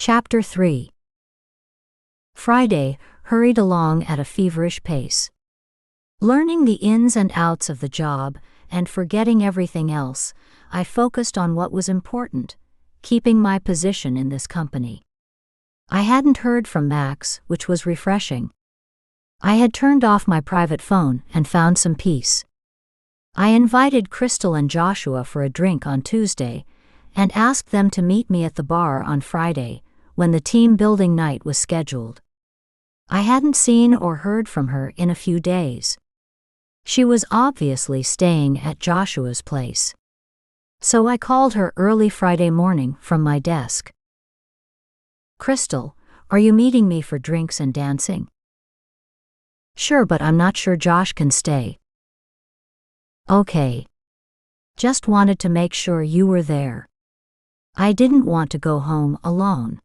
Chapter 3. Friday hurried along at a feverish pace. Learning the ins and outs of the job and forgetting everything else, I focused on what was important, keeping my position in this company. I hadn't heard from Max, which was refreshing. I had turned off my private phone and found some peace. I invited Crystal and Joshua for a drink on Tuesday and asked them to meet me at the bar on Friday, when the team building night was scheduled. I hadn't seen or heard from her in a few days. She was obviously staying at Joshua's place. So I called her early Friday morning from my desk. "Crystal, are you meeting me for drinks and dancing?" "Sure, but I'm not sure Josh can stay." "Okay. Just wanted to make sure you were there. I didn't want to go home alone.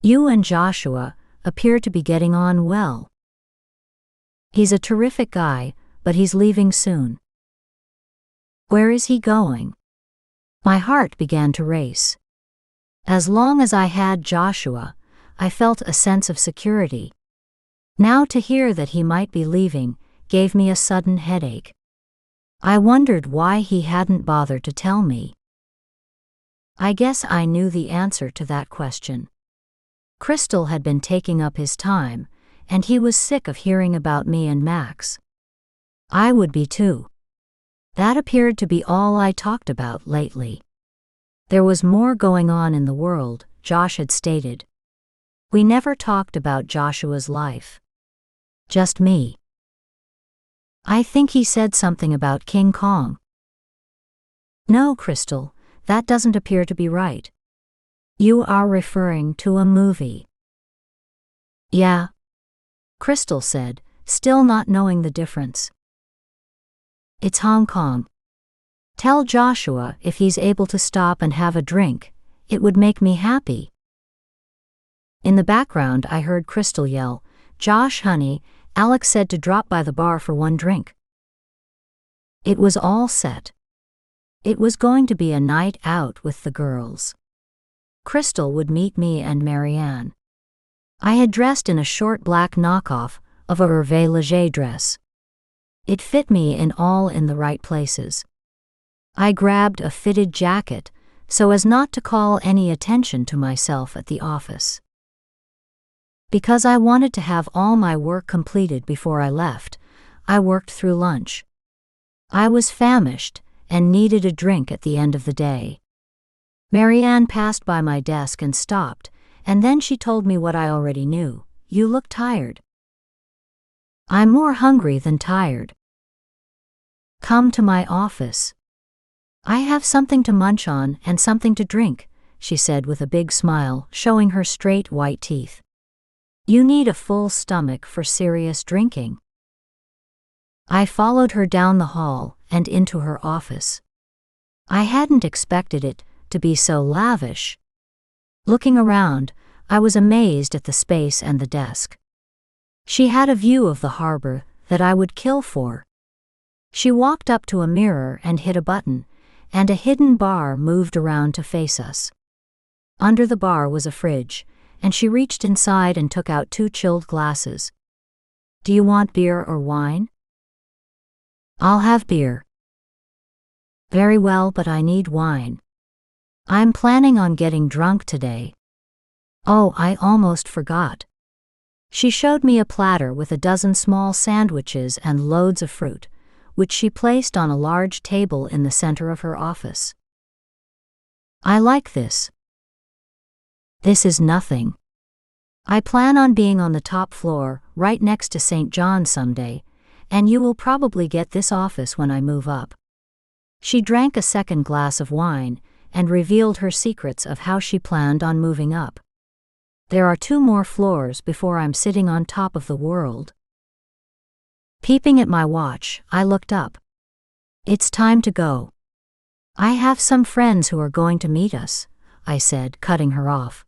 You and Joshua appear to be getting on well." "He's a terrific guy, but he's leaving soon." "Where is he going?" My heart began to race. As long as I had Joshua, I felt a sense of security. Now to hear that he might be leaving gave me a sudden headache. I wondered why he hadn't bothered to tell me. I guess I knew the answer to that question. Crystal had been taking up his time, and he was sick of hearing about me and Max. I would be too. That appeared to be all I talked about lately. There was more going on in the world, Josh had stated. We never talked about Joshua's life. Just me. "I think he said something about King Kong." "No, Crystal, that doesn't appear to be right. You are referring to a movie." "Yeah," Crystal said, still not knowing the difference. "It's Hong Kong. Tell Joshua if he's able to stop and have a drink, it would make me happy." In the background I heard Crystal yell, "Josh, honey, Alex said to drop by the bar for one drink." It was all set. It was going to be a night out with the girls. Crystal would meet me and Marianne. I had dressed in a short black knockoff of a Hervé Leger dress. It fit me in the right places. I grabbed a fitted jacket so as not to call any attention to myself at the office. Because I wanted to have all my work completed before I left, I worked through lunch. I was famished and needed a drink at the end of the day. Marianne passed by my desk and stopped, and then she told me what I already knew. "You look tired." "I'm more hungry than tired." "Come to my office. I have something to munch on and something to drink," she said with a big smile, showing her straight white teeth. "You need a full stomach for serious drinking." I followed her down the hall and into her office. I hadn't expected it to be so lavish. Looking around, I was amazed at the space and the desk. She had a view of the harbor that I would kill for. She walked up to a mirror and hit a button, and a hidden bar moved around to face us. Under the bar was a fridge, and she reached inside and took out 2 chilled glasses. "Do you want beer or wine?" "I'll have beer." "Very well, but I need wine. I'm planning on getting drunk today." "Oh, I almost forgot." She showed me a platter with a dozen small sandwiches and loads of fruit, which she placed on a large table in the center of her office. "I like this." "This is nothing. I plan on being on the top floor, right next to St. John someday, and you will probably get this office when I move up." She drank a second glass of wine and revealed her secrets of how she planned on moving up. "There are 2 more floors before I'm sitting on top of the world." Peeping at my watch, I looked up. "It's time to go." "I have some friends who are going to meet us," I said, cutting her off.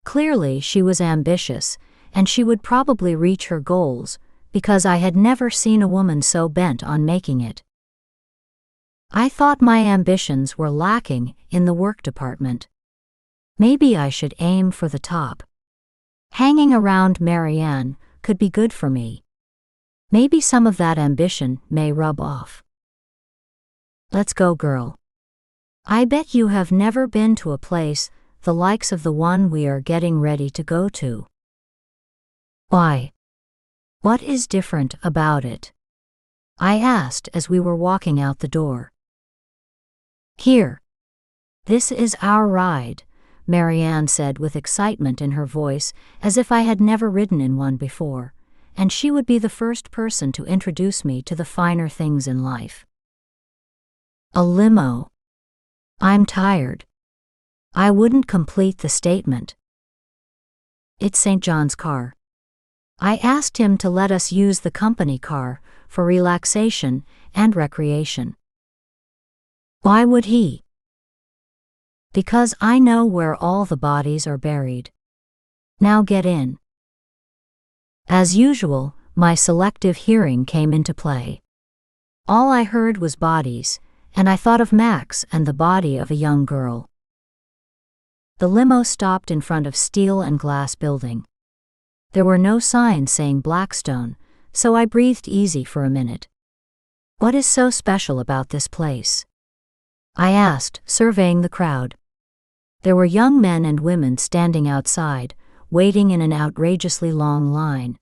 Clearly she was ambitious, and she would probably reach her goals, because I had never seen a woman so bent on making it. I thought my ambitions were lacking in the work department. Maybe I should aim for the top. Hanging around Marianne could be good for me. Maybe some of that ambition may rub off. Let's go, girl. I bet you have never been to a place the likes of the one we are getting ready to go to. Why? What is different about it? I asked as we were walking out the door. Here. This is our ride, Marianne said with excitement in her voice, as if I had never ridden in one before, and she would be the first person to introduce me to the finer things in life. A limo. I'm tired. I wouldn't complete the statement. It's St. John's car. I asked him to let us use the company car for relaxation and recreation. Why would he? Because I know where all the bodies are buried. Now get in. As usual, my selective hearing came into play. All I heard was bodies, and I thought of Max and the body of a young girl. The limo stopped in front of steel and glass building. There were no signs saying Blackstone, so I breathed easy for a minute. What is so special about this place? I asked, surveying the crowd. There were young men and women standing outside, waiting in an outrageously long line.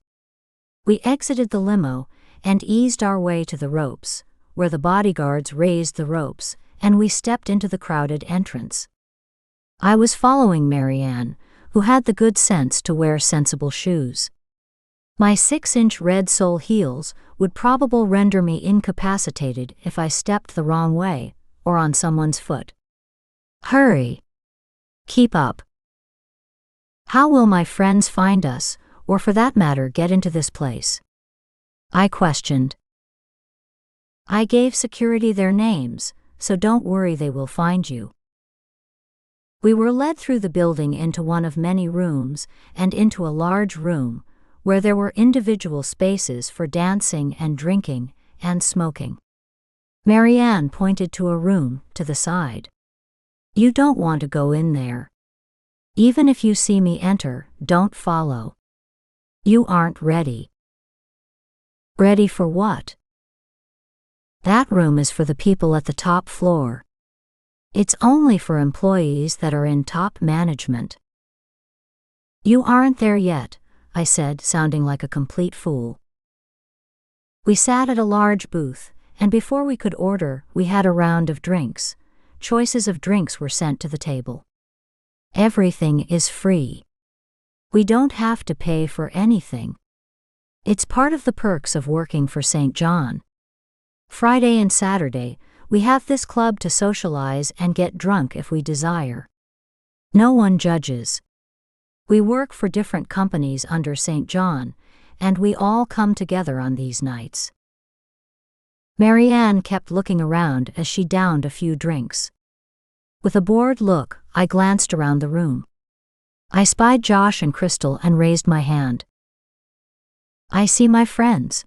We exited the limo and eased our way to the ropes, where the bodyguards raised the ropes, and we stepped into the crowded entrance. I was following Marianne, who had the good sense to wear sensible shoes. My 6-inch red sole heels would probably render me incapacitated if I stepped the wrong way, or on someone's foot. Hurry! Keep up. How will my friends find us, or for that matter get into this place? I questioned. I gave security their names, so don't worry, they will find you. We were led through the building into one of many rooms and into a large room where there were individual spaces for dancing and drinking and smoking. Marianne pointed to a room to the side. You don't want to go in there. Even if you see me enter, don't follow. You aren't ready. Ready for what? That room is for the people at the top floor. It's only for employees that are in top management. You aren't there yet, I said, sounding like a complete fool. We sat at a large booth, and before we could order, we had a round of drinks. Choices of drinks were sent to the table. Everything is free. We don't have to pay for anything. It's part of the perks of working for St. John. Friday and Saturday, we have this club to socialize and get drunk if we desire. No one judges. We work for different companies under St. John, and we all come together on these nights. Marianne kept looking around as she downed a few drinks. With a bored look, I glanced around the room. I spied Josh and Crystal and raised my hand. I see my friends.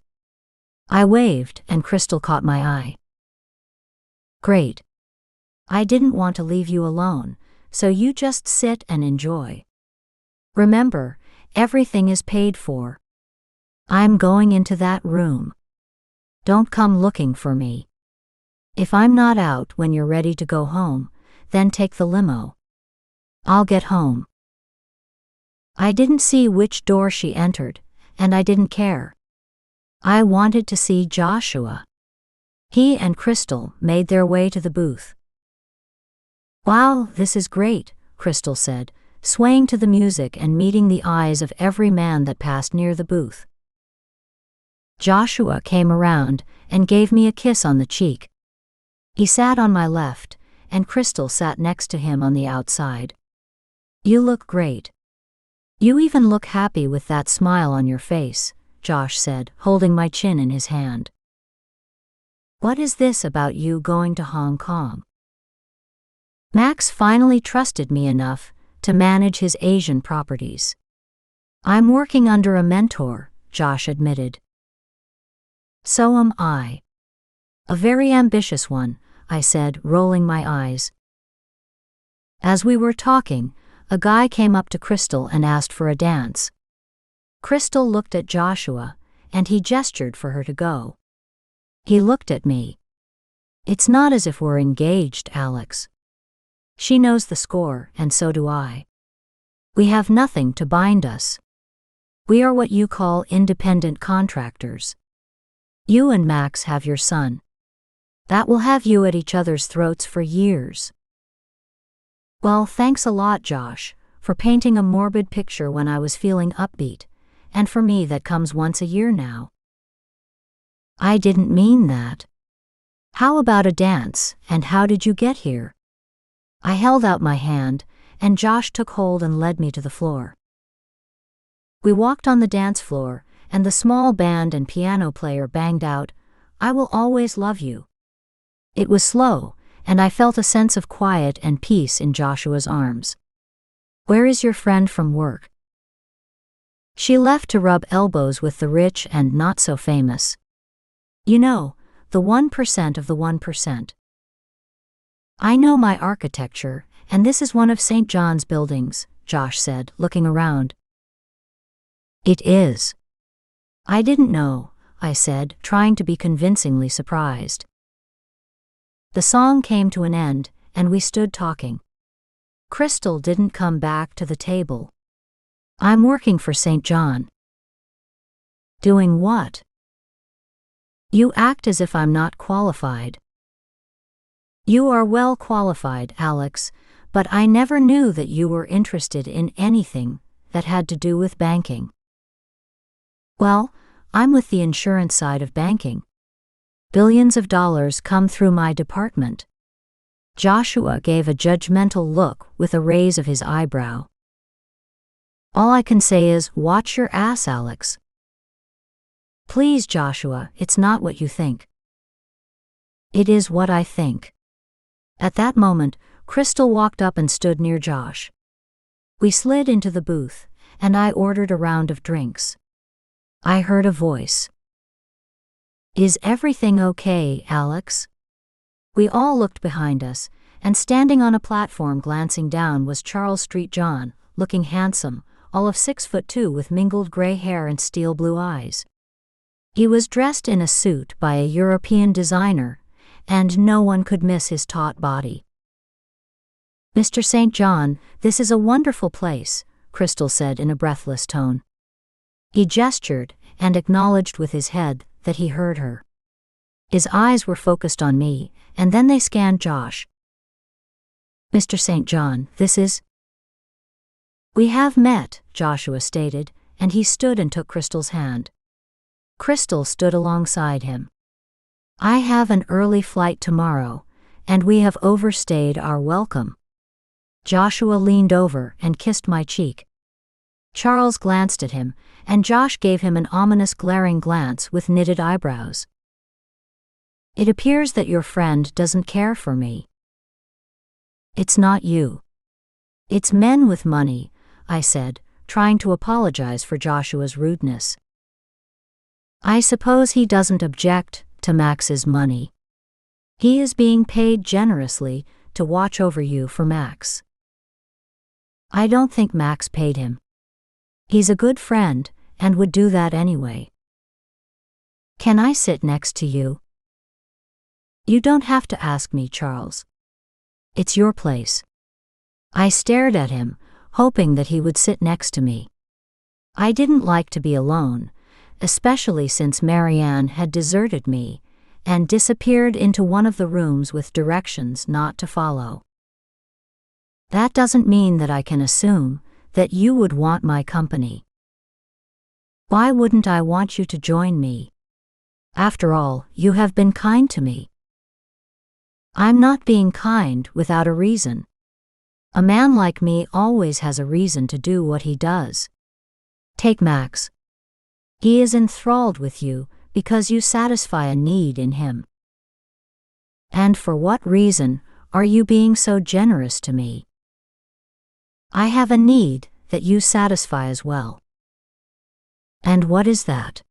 I waved and Crystal caught my eye. Great. I didn't want to leave you alone, so you just sit and enjoy. Remember, everything is paid for. I'm going into that room. Don't come looking for me. If I'm not out when you're ready to go home, then take the limo. I'll get home. I didn't see which door she entered, and I didn't care. I wanted to see Joshua. He and Crystal made their way to the booth. Wow, this is great, Crystal said, swaying to the music and meeting the eyes of every man that passed near the booth. Joshua came around and gave me a kiss on the cheek. He sat on my left, and Crystal sat next to him on the outside. You look great. You even look happy with that smile on your face, Josh said, holding my chin in his hand. What is this about you going to Hong Kong? Max finally trusted me enough to manage his Asian properties. I'm working under a mentor, Josh admitted. So am I. A very ambitious one, I said, rolling my eyes. As we were talking, A guy came up to Crystal and asked for a dance. Crystal looked at Joshua, and he gestured for her to go. He looked at me. It's not as if we're engaged, Alex. She knows the score, and so do I. We have nothing to bind us. We are what you call independent contractors. You and Max have your son. That will have you at each other's throats for years. Well, thanks a lot, Josh, for painting a morbid picture when I was feeling upbeat, and for me that comes once a year now. I didn't mean that. How about a dance, and how did you get here? I held out my hand, and Josh took hold and led me to the floor. We walked on the dance floor, and the small band and piano player banged out, "I Will Always Love You." It was slow, and I felt a sense of quiet and peace in Joshua's arms. "Where is your friend from work?" She left to rub elbows with the rich and not so famous. You know, the 1% of the 1%. I know my architecture, and this is one of St. John's buildings, Josh said, looking around. It is. I didn't know, I said, trying to be convincingly surprised. The song came to an end, and we stood talking. Crystal didn't come back to the table. I'm working for St. John. Doing what? You act as if I'm not qualified. You are well qualified, Alex, but I never knew that you were interested in anything that had to do with banking. Well, I'm with the insurance side of banking. Billions of dollars come through my department. Joshua gave a judgmental look with a raise of his eyebrow. All I can say is, watch your ass, Alex. Please, Joshua, it's not what you think. It is what I think. At that moment, Crystal walked up and stood near Josh. We slid into the booth, and I ordered a round of drinks. I heard a voice. Is everything okay, Alex? We all looked behind us, and standing on a platform glancing down was Charles Street John, looking handsome, all of 6'2" with mingled gray hair and steel blue eyes. He was dressed in a suit by a European designer, and no one could miss his taut body. Mr. St. John, this is a wonderful place, Crystal said in a breathless tone. He gestured and acknowledged with his head that he heard her. His eyes were focused on me, and then they scanned Josh. Mr. St. John, this is... We have met, Joshua stated, and he stood and took Crystal's hand. Crystal stood alongside him. I have an early flight tomorrow, and we have overstayed our welcome. Joshua leaned over and kissed my cheek. Charles glanced at him, and Josh gave him an ominous glaring glance with knitted eyebrows. It appears that your friend doesn't care for me. It's not you. It's men with money, I said, trying to apologize for Joshua's rudeness. I suppose he doesn't object to Max's money. He is being paid generously to watch over you for Max. I don't think Max paid him. He's a good friend, and would do that anyway. Can I sit next to you? You don't have to ask me, Charles. It's your place. I stared at him, hoping that he would sit next to me. I didn't like to be alone, especially since Marianne had deserted me and disappeared into one of the rooms with directions not to follow. That doesn't mean that I can assume that you would want my company. Why wouldn't I want you to join me? After all, you have been kind to me. I'm not being kind without a reason. A man like me always has a reason to do what he does. Take Max. He is enthralled with you because you satisfy a need in him. And for what reason are you being so generous to me? I have a need that you satisfy as well. And what is that?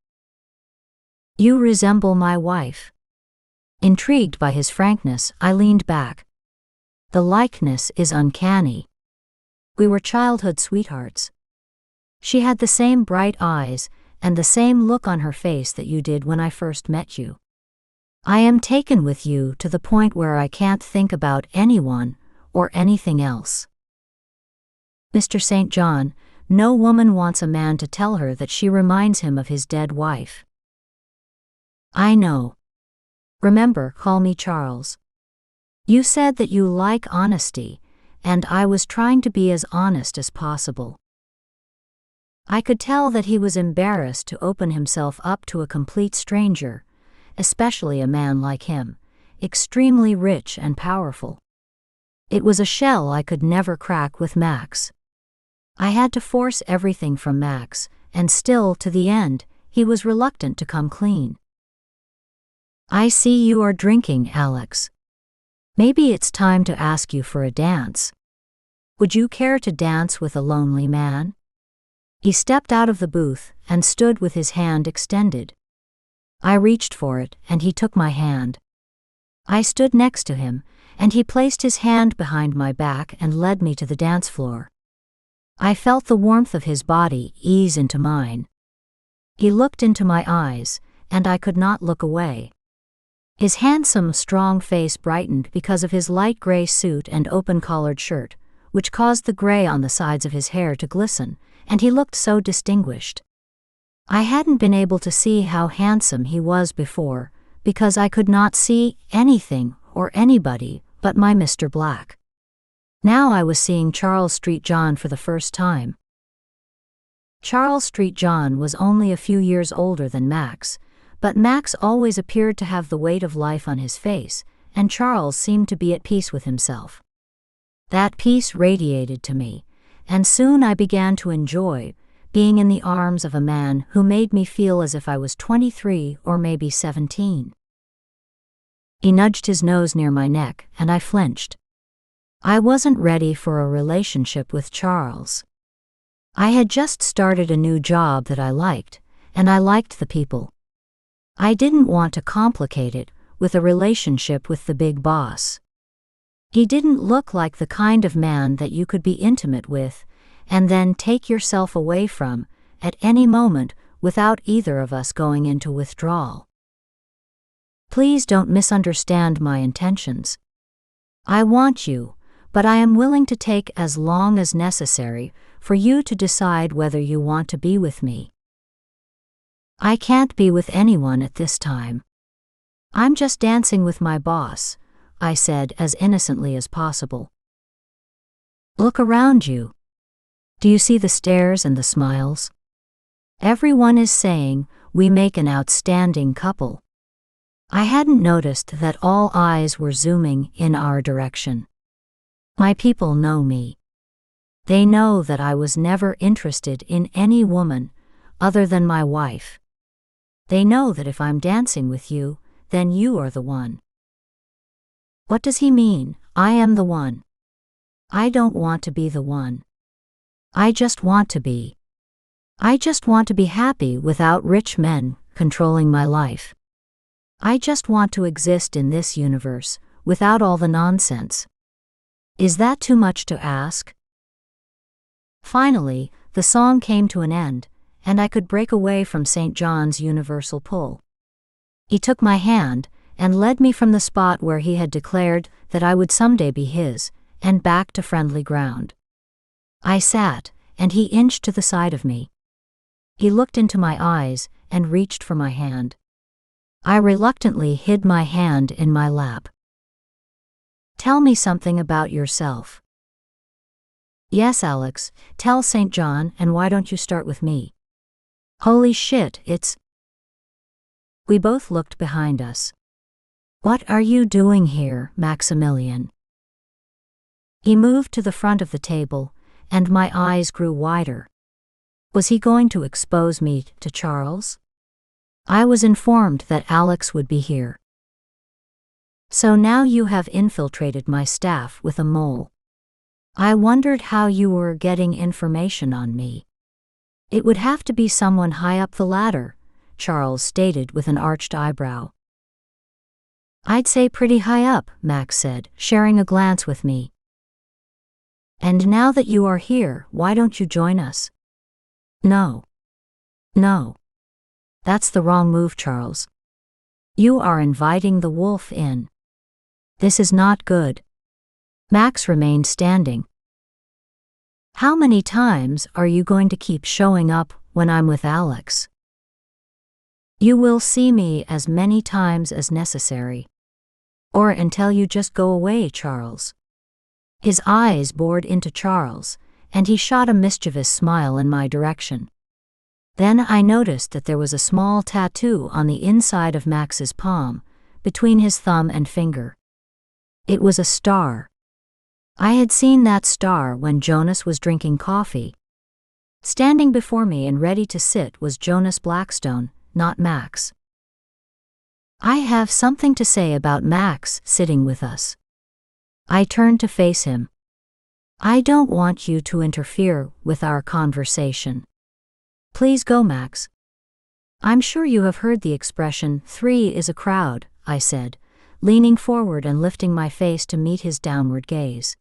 You resemble my wife. Intrigued by his frankness, I leaned back. The likeness is uncanny. We were childhood sweethearts. She had the same bright eyes and the same look on her face that you did when I first met you. I am taken with you to the point where I can't think about anyone or anything else. Mr. St. John, no woman wants a man to tell her that she reminds him of his dead wife. I know. Remember, call me Charles. You said that you like honesty, and I was trying to be as honest as possible. I could tell that he was embarrassed to open himself up to a complete stranger, especially a man like him, extremely rich and powerful. It was a shell I could never crack with Max. I had to force everything from Max, and still, to the end, he was reluctant to come clean. I see you are drinking, Alex. Maybe it's time to ask you for a dance. Would you care to dance with a lonely man? He stepped out of the booth and stood with his hand extended. I reached for it, and he took my hand. I stood next to him, and he placed his hand behind my back and led me to the dance floor. I felt the warmth of his body ease into mine. He looked into my eyes, and I could not look away. His handsome, strong face brightened because of his light gray suit and open-collared shirt, which caused the gray on the sides of his hair to glisten, and he looked so distinguished. I hadn't been able to see how handsome he was before, because I could not see anything or anybody but my Mr. Black. Now I was seeing Charles Street John for the first time. Charles Street John was only a few years older than Max, but Max always appeared to have the weight of life on his face, and Charles seemed to be at peace with himself. That peace radiated to me, and soon I began to enjoy being in the arms of a man who made me feel as if I was 23 or maybe 17. He nudged his nose near my neck, and I flinched. I wasn't ready for a relationship with Charles. I had just started a new job that I liked, and I liked the people. I didn't want to complicate it with a relationship with the big boss. He didn't look like the kind of man that you could be intimate with and then take yourself away from at any moment without either of us going into withdrawal. Please don't misunderstand my intentions. I want you, but I am willing to take as long as necessary for you to decide whether you want to be with me. I can't be with anyone at this time. I'm just dancing with my boss, I said as innocently as possible. Look around you. Do you see the stares and the smiles? Everyone is saying we make an outstanding couple. I hadn't noticed that all eyes were zooming in our direction. My people know me. They know that I was never interested in any woman other than my wife. They know that if I'm dancing with you, then you are the one. What does he mean, I am the one? I don't want to be the one. I just want to be. I just want to be happy without rich men controlling my life. I just want to exist in this universe without all the nonsense. Is that too much to ask? Finally, the song came to an end, and I could break away from St. John's universal pull. He took my hand and led me from the spot where he had declared that I would someday be his, and back to friendly ground. I sat, and he inched to the side of me. He looked into my eyes and reached for my hand. I reluctantly hid my hand in my lap. Tell me something about yourself. Yes, Alex, tell St. John, and why don't you start with me? Holy shit, it's... We both looked behind us. What are you doing here, Maximilian? He moved to the front of the table, and my eyes grew wider. Was he going to expose me to Charles? I was informed that Alex would be here. So now you have infiltrated my staff with a mole. I wondered how you were getting information on me. It would have to be someone high up the ladder, Charles stated with an arched eyebrow. I'd say pretty high up, Max said, sharing a glance with me. And now that you are here, why don't you join us? No. No. That's the wrong move, Charles. You are inviting the wolf in. This is not good. Max remained standing. How many times are you going to keep showing up when I'm with Alex? You will see me as many times as necessary. Or until you just go away, Charles. His eyes bored into Charles, and he shot a mischievous smile in my direction. Then I noticed that there was a small tattoo on the inside of Max's palm, between his thumb and finger. It was a star. I had seen that star when Jonas was drinking coffee. Standing before me and ready to sit was Jonas Blackstone, not Max. I have something to say about Max sitting with us. I turned to face him. I don't want you to interfere with our conversation. Please go, Max. I'm sure you have heard the expression, 3 is a crowd, I said, leaning forward and lifting my face to meet his downward gaze.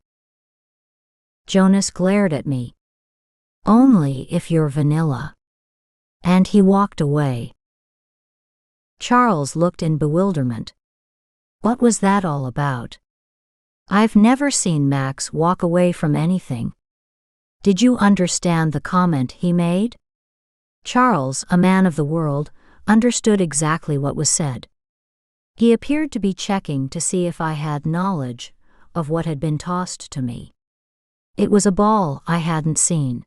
Jonas glared at me. Only if you're vanilla. And he walked away. Charles looked in bewilderment. What was that all about? I've never seen Max walk away from anything. Did you understand the comment he made? Charles, a man of the world, understood exactly what was said. He appeared to be checking to see if I had knowledge of what had been tossed to me. It was a ball I hadn't seen.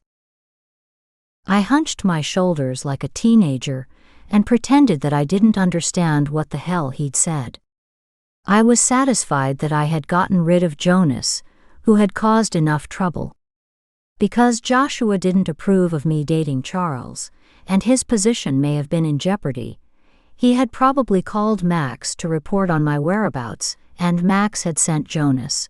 I hunched my shoulders like a teenager and pretended that I didn't understand what the hell he'd said. I was satisfied that I had gotten rid of Jonas, who had caused enough trouble. Because Joshua didn't approve of me dating Charles, and his position may have been in jeopardy, he had probably called Max to report on my whereabouts, and Max had sent Jonas.